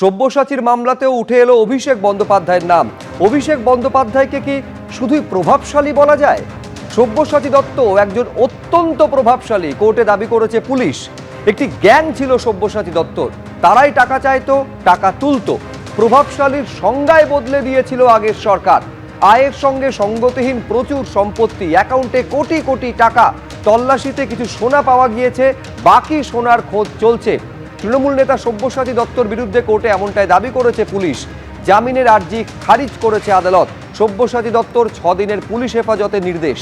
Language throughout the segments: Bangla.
সব্যসাচীর মামলাতেও উঠে এলো অভিষেক বন্দ্যোপাধ্যায়ের নাম। অভিষেক বন্দ্যোপাধ্যায়কে কি শুধুই প্রভাবশালী বলা যায়? সব্যসাচী দত্ত একজন অত্যন্ত প্রভাবশালী, কোর্টে দাবি করেছে পুলিশ। একটি গ্যাং ছিল সব্যসাচী দত্তর, তারাই টাকা চাইতো, টাকা তুলতো। প্রভাবশালীর সংজ্ঞায় বদলে দিয়েছিল আগের সরকার। আয়ের সঙ্গে সঙ্গতিহীন প্রচুর সম্পত্তি, অ্যাকাউন্টে কোটি কোটি টাকা। তল্লাশিতে কিছু সোনা পাওয়া গিয়েছে, বাকি সোনার খোঁজ চলছে। তৃণমূল নেতা সব্যসাচী দত্তর বিরুদ্ধে কোর্টে এমনটাই দাবি করেছে পুলিশ। জামিনের আর্জি খারিজ করেছে আদালত। সব্যসাচী দত্তর 6 দিনের পুলিশ হেফাজতে নির্দেশ।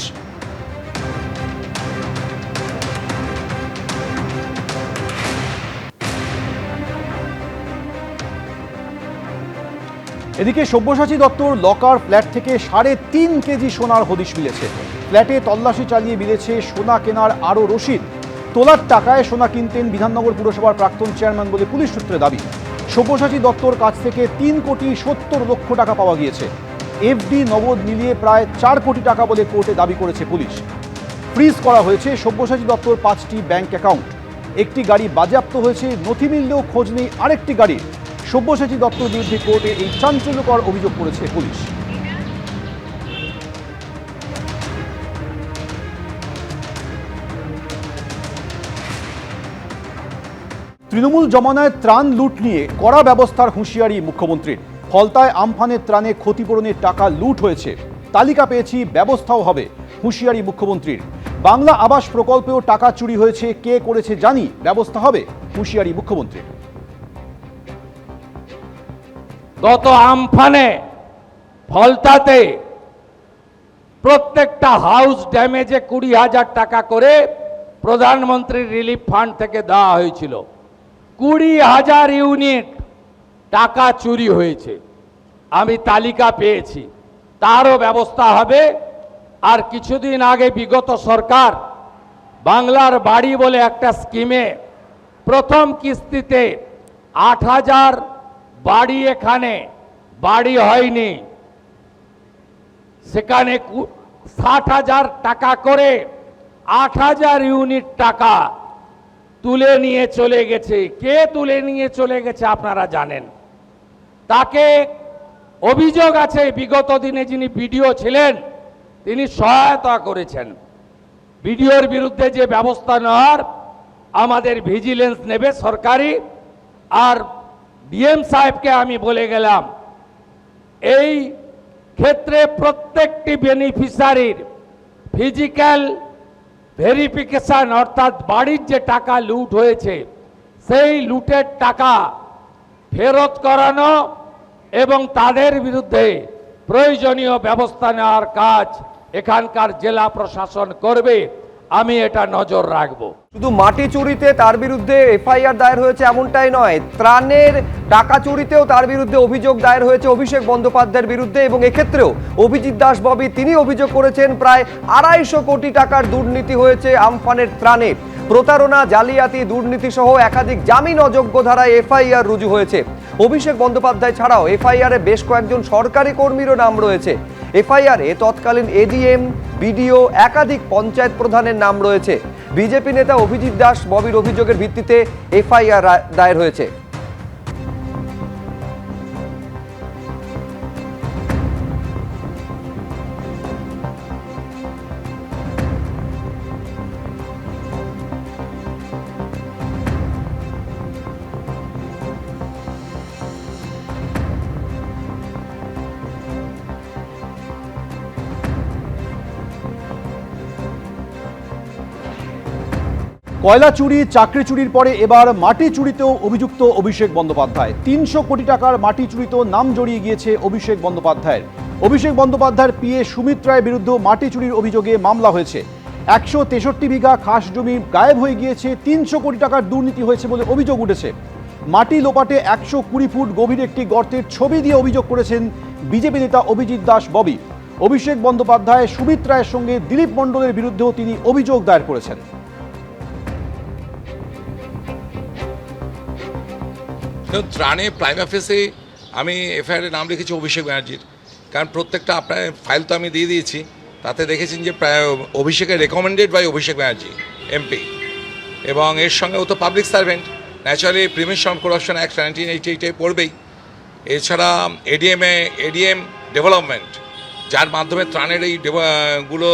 এদিকে সব্যসাচী দত্তর লকার ফ্ল্যাট থেকে 3.5 কেজি সোনার হদিশ মিলেছে। ফ্ল্যাটে তল্লাশি চালিয়ে মিলেছে সোনা কেনার আরও রসিদ। তোলার টাকায় সোনা কিনতেন বিধাননগর পুরসভার প্রাক্তন চেয়ারম্যান বলে পুলিশ সূত্রে দাবি। সব্যসাচী দত্তর কাছ থেকে 3,70,00,000 টাকা পাওয়া গিয়েছে। এফডি নগদ মিলিয়ে প্রায় 4 কোটি টাকা বলে কোর্টে দাবি করেছে পুলিশ। ফ্রিজ করা হয়েছে সব্যসাচী দত্তর 5টি ব্যাংক অ্যাকাউন্ট। একটি গাড়ি বাজেয়াপ্ত হয়েছে, নথি মিললেও খোঁজ নেই আরেকটি গাড়ির। সব্যসাচী দত্তর বিরুদ্ধে কোর্টে এই চাঞ্চল্যকর অভিযোগ করেছে পুলিশ। তৃণমূল জমানায় ত্রাণ লুট নিয়ে কড়া ব্যবস্থার হুঁশিয়ারি মুখ্যমন্ত্রীর। ফলতায় আমফানের ত্রাণে ক্ষতিপূরণের টাকা লুট হয়েছে, তালিকা পেয়েছি, ব্যবস্থাও হবে, হুঁশিয়ারি মুখ্যমন্ত্রীর। বাংলা আবাস প্রকল্পেও টাকা চুরি হয়েছে, কে করেছে জানি, ব্যবস্থা হবে, হুঁশিয়ারি মুখ্যমন্ত্রীর। গত আমফানে ফলতাতে প্রত্যেকটা হাউস ড্যামেজে 20,000 টাকা করে প্রধানমন্ত্রী রিলিফ ফান্ড থেকে দেওয়া হয়েছিল। 20,000 ইউনিট টাকা চুরি হয়েছে, আমি তালিকা পেয়েছি, তারও ব্যবস্থা হবে। আর কিছুদিন আগে বিগত সরকার বাংলার বাড়ি বলে একটা স্কিমে প্রথম কিস্তিতে 8,000 বাড়ি, এখানে বাড়ি হয়নি, সেখানে 60,000 টাকা করে 8,000 ইউনিট টাকা তুলে নিয়ে চলে গেছে। কে তুলে নিয়ে চলে গেছে আপনারা জানেন। তাকে অভিযোগ আছে বিগত দিনে যিনি বিডিও ছিলেন তিনি সহায়তা করেছেন। বিডিওর বিরুদ্ধে যে ব্যবস্থা নেওয়ার আমাদের ভিজিলেন্স নেবে সরকারি। আর ডিএম সাহেবকে আমি বলে গেলাম, এই ক্ষেত্রে প্রত্যেকটি বেনিফিশিয়ারির ফিজিক্যাল ভেরিফিকেশন, অর্থাৎ বাড়ির যে টাকা লুট হয়েছে সেই লুটের টাকা ফেরত করানো এবং তাদের বিরুদ্ধে প্রয়োজনীয় ব্যবস্থা নেওয়ার কাজ এখানকার জেলা প্রশাসন করবে। আমি এটা নজর রাখবো। শুধু মাটি চুরিতে তার বিরুদ্ধে এফআইআর দায়ের হয়েছে এমনটাই নয়, ত্রাণের টাকা চুরিতেও তার বিরুদ্ধে অভিযোগ দায়ের হয়েছে অভিষেক বন্দ্যোপাধ্যায়ের বিরুদ্ধে। এবং এক্ষেত্রেও অভিজিৎ দাস ববি তিনি অভিযোগ করেছেন প্রায় 250 কোটি টাকার দুর্নীতি হয়েছে আমফানের ত্রাণে। প্রতারণা, জালিয়াতি, দুর্নীতি সহ একাধিক জামিন অযোগ্য ধারায় এফআইআর রুজু হয়েছে। অভিষেক বন্দ্যোপাধ্যায় ছাড়াও এফআইআরে বেশ কয়েকজন সরকারি কর্মীরও নাম রয়েছে। এফআইআরে তৎকালীন এডিএম, বিডিও, একাধিক পঞ্চায়েত প্রধানের নাম রয়েছে। বিজেপি নেতা অভিজিৎ দাস ববির অভিযোগের ভিত্তিতে এফআইআর দায়ের হয়েছে। কয়লা চুরি, চাকরি চুরির পরে এবার মাটি চুরিতেও অভিযুক্ত অভিষেক বন্দ্যোপাধ্যায়। 300 কোটি টাকার মাটি চুরিতেও নাম জড়িয়ে গিয়েছে অভিষেক বন্দ্যোপাধ্যায়ের। অভিষেক বন্দ্যোপাধ্যায়ের পিএ সুমিত রায়ের বিরুদ্ধে মাটি চুরির অভিযোগে মামলা হয়েছে। 163 বিঘা খাস জমি গায়েব হয়ে গিয়েছে, 300 কোটি টাকার দুর্নীতি হয়েছে বলে অভিযোগ উঠেছে। মাটি লোপাটে 120 ফুট গভীর একটি গর্তের ছবি দিয়ে অভিযোগ করেছেন বিজেপি নেতা অভিজিৎ দাস ববি। অভিষেক বন্দ্যোপাধ্যায় সুমিত রায়ের সঙ্গে দিলীপ মণ্ডলের বিরুদ্ধেও তিনি অভিযোগ দায়ের করেছেন। ত্রাণে প্রাইমা ফেসে আমি এফআইআরে নাম লিখেছি অভিষেক ব্যানার্জির, কারণ প্রত্যেকটা আপনার ফাইল তো আমি দিয়ে দিয়েছি, তাতে দেখেছেন যে অভিষেকের recommended by Abhishek Banerjee MP, এবং এর সঙ্গে ও তো public servant, naturally prevention of corruption act 1988 পড়বেই। এছাড়া এডিএম ডেভেলপমেন্ট, যার মাধ্যমে ত্রাণের এই গুলো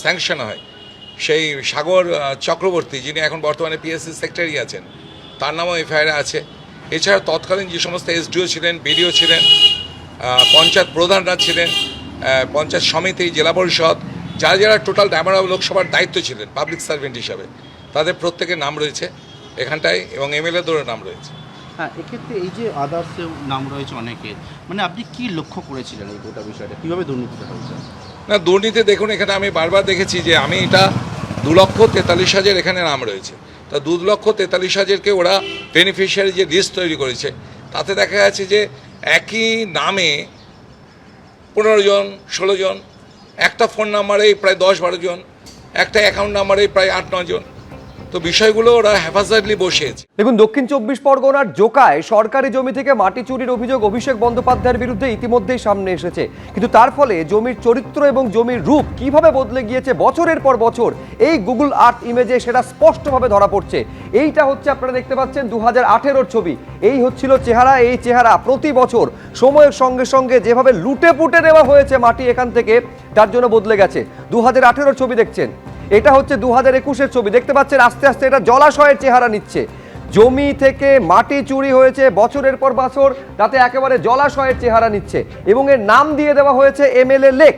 স্যাংশন হয়, সেই সাগর চক্রবর্তী, যিনি এখন বর্তমানে পিএসসি সেক্রেটারি আছেন, তার নামও এফআইআর আছে। এছাড়া তৎকালীন যে সমস্ত এসডিও ছিলেন, বিডিও ছিলেন, পঞ্চায়েত প্রধানরা ছিলেন, পঞ্চায়েত সমিতি, জেলা পরিষদ, যারা যারা টোটাল ডায়মন্ড লোকসভার দায়িত্ব ছিলেন পাবলিক সার্ভেন্ট হিসাবে, তাদের প্রত্যেকের নাম রয়েছে এখানটায়, এবং এমএলএদেরও নাম রয়েছে। হ্যাঁ, এক্ষেত্রে এই যে আদার্সের নাম রয়েছে অনেকের, মানে আপনি কি লক্ষ্য করেছিলেন এই গোটা বিষয়টা, কীভাবে দুর্নীতিটা হয়েছে? না, দুর্নীতি দেখুন, এখানে আমি বারবার দেখেছি যে আমি এটা 2,43,000 এখানে নাম রয়েছে। তা 2,43,000কে ওরা বেনিফিশিয়ারি যে লিস্ট তৈরি করেছে, তাতে দেখা যাচ্ছে যে একই নামে 15 জন 16 জন, একটা ফোন নাম্বারেই প্রায় 10-12 জন, একটা অ্যাকাউন্ট নাম্বারেই প্রায় 8-9 জন। তো বিষয়গুলো ওরা হ্যাফাজতলি বসিয়েছে। দেখুন, দক্ষিণ 24 পরগনার জোকায় সরকারি জমি থেকে মাটি চুরির অভিযোগ অভিষেক বন্দ্যোপাধ্যায়ের বিরুদ্ধে ইতিমধ্যেই সামনে এসেছে, কিন্তু তার ফলে জমির চরিত্র এবং জমির রূপ কিভাবে বদলে গিয়েছে বছরের পর বছর, এই গুগল আর্থ ইমেজে সেটা স্পষ্টভাবে ধরা পড়ছে। এইটা হচ্ছে, আপনারা দেখতে পাচ্ছেন 2018-র ছবি। এই হচ্ছিল চেহারা। এই চেহারা প্রতি বছর সময়ের সঙ্গে সঙ্গে যেভাবে লুটে পুটে নেওয়া হয়েছে মাটি এখান থেকে, তার জন্য বদলে গেছে। 2018-র ছবি দেখছেন, এটা হচ্ছে 2021-এর ছবি। দেখতে পাচ্ছেন আস্তে আস্তে এটা জলাশয়ের চেহারা নিচ্ছে। জমি থেকে মাটি চুরি হয়েছে বছরের পর বছর, তাতে একেবারে জলাশয়ের চেহারা নিচ্ছে, এবং এর নাম দিয়ে দেওয়া হয়েছে এমএলএ লেক।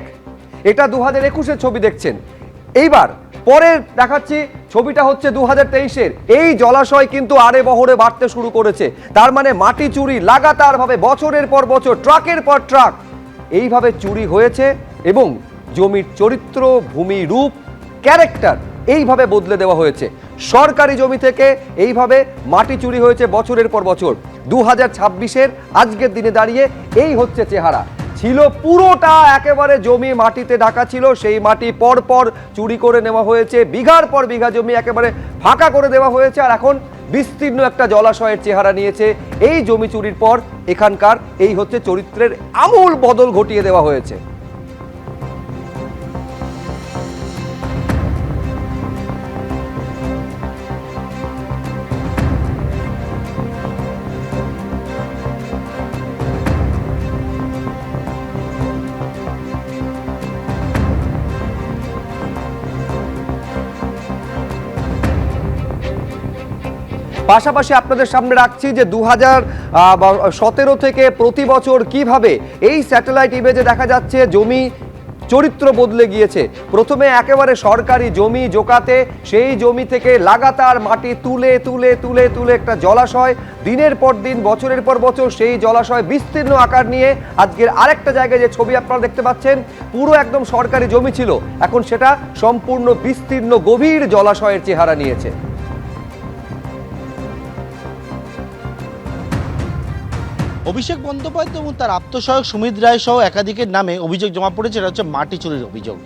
এটা 2021-এর ছবি দেখছেন। এইবার পরে দেখাচ্ছি ছবিটা হচ্ছে 2023-এর। এই জলাশয় কিন্তু আরে বহরে বাড়তে শুরু করেছে। তার মানে মাটি চুরি লাগাতারভাবে বছরের পর বছর, ট্রাকের পর ট্রাক এইভাবে চুরি হয়েছে, এবং জমির চরিত্র, ভূমি, রূপ, ক্যারেক্টার এইভাবে বদলে দেওয়া হয়েছে। সরকারি জমি থেকে এইভাবে মাটি চুরি হয়েছে বছরের পর বছর। 2026-এর আজকের দিনে দাঁড়িয়ে এই হচ্ছে চেহারা। ছিল পুরোটা একেবারে জমি মাটিতে ঢাকা ছিল, সেই মাটি পর পর চুরি করে নেওয়া হয়েছে, বিঘার পর বিঘা জমি একেবারে ফাঁকা করে দেওয়া হয়েছে, আর এখন বিস্তীর্ণ একটা জলাশয়ের চেহারা নিয়েছে। এই জমি চুরির পর এখানকার এই হচ্ছে চরিত্রের আমূল বদল ঘটিয়ে দেওয়া হয়েছে। পাশাপাশি আপনাদের সামনে রাখছি যে 2017 থেকে প্রতি বছর কিভাবে এই স্যাটেলাইট ইমেজে দেখা যাচ্ছে জমি চরিত্র বদলে গিয়েছে। প্রথমে একেবারে সরকারি জমি জোকাতে, সেই জমি থেকে লাগাতার মাটি তুলে তুলে তুলে তুলে একটা জলাশয়, দিনের পর দিন বছরের পর বছর সেই জলাশয় বিস্তীর্ণ আকার নিয়ে আজকের আরেকটা জায়গায় যে ছবি আপনারা দেখতে পাচ্ছেন, পুরো একদম সরকারি জমি ছিল, এখন সেটা সম্পূর্ণ বিস্তীর্ণ গভীর জলাশয়ের চেহারা নিয়েছে। অভিষেক বন্দ্যোপাধ্যায় এবং তার আত্মসহায়ক সুমিত রায় সহ একাধিকের নামে অভিযোগ জমা পড়েছে। এটা হচ্ছে মাটি চুরির অভিযোগ।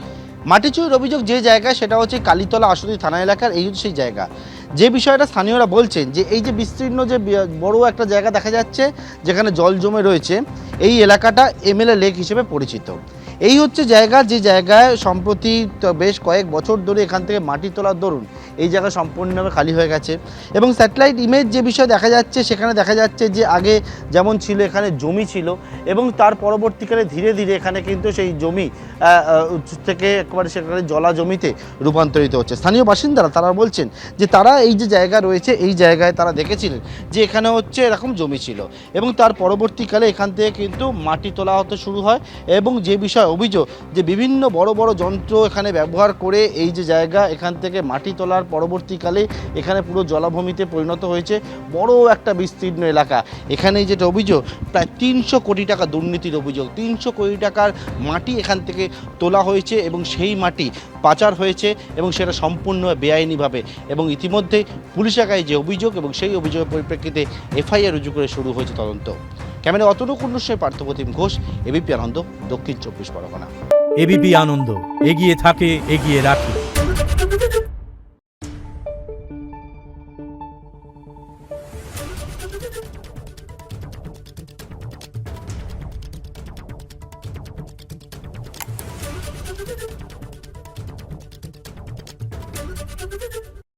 মাটি চুরির অভিযোগ যে জায়গায়, সেটা হচ্ছে কালীতলা আশুতি থানা এলাকার। এই হচ্ছে সেই জায়গা, যে বিষয়টা স্থানীয়রা বলছেন যে এই যে বিস্তীর্ণ যে বড় একটা জায়গা দেখা যাচ্ছে যেখানে জল জমে রয়েছে, এই এলাকাটা এমএলএ লেক হিসেবে পরিচিত। এই হচ্ছে জায়গা, যে জায়গায় সম্প্রতি বেশ কয়েক বছর ধরে এখান থেকে মাটি তোলার দরুন এই জায়গা সম্পূর্ণভাবে খালি হয়ে গেছে। এবং স্যাটেলাইট ইমেজ যে বিষয় দেখা যাচ্ছে, সেখানে দেখা যাচ্ছে যে আগে যেমন ছিল এখানে জমি ছিল, এবং তার পরবর্তীকালে ধীরে ধীরে এখানে কিন্তু সেই জমি থেকে একেবারে সেখানে জলা জমিতে রূপান্তরিত হচ্ছে। স্থানীয় বাসিন্দারা তারা বলছেন যে তারা এই যে জায়গা রয়েছে, এই জায়গায় তারা দেখেছিলেন যে এখানে হচ্ছে এরকম জমি ছিল, এবং তার পরবর্তীকালে এখান থেকে কিন্তু মাটি তোলা হতে শুরু হয়। এবং যে বিষয় অভিযোগ যে বিভিন্ন বড় বড় যন্ত্র এখানে ব্যবহার করে এই যে জায়গা, এখান থেকে মাটি তোলার পরবর্তীকালে এখানে পুরো জলাভূমিতে পরিণত হয়েছে, বড় একটা বিস্তীর্ণ এলাকা। এখানে যেটা অভিযোগ, প্রায় 300 কোটি টাকা দুর্নীতির অভিযোগ। 300 কোটি টাকার মাটি এখান থেকে তোলা হয়েছে, এবং সেই মাটি পাচার হয়েছে, এবং সেটা সম্পূর্ণ বেআইনিভাবে। এবং ইতিমধ্যে পুলিশ এলাকায় যে অভিযোগ, এবং সেই অভিযোগের পরিপ্রেক্ষিতে এফআইআর রুজু করে শুরু হয়েছে তদন্ত। ক্যামেরা অতনুক কুণ্ডুর পার্থপ্রতিম ঘোষ, এবিপি আনন্দ, দক্ষিণ 24 পরগনা। এবিপি আনন্দ, এগিয়ে থাকে, এগিয়ে রাখে।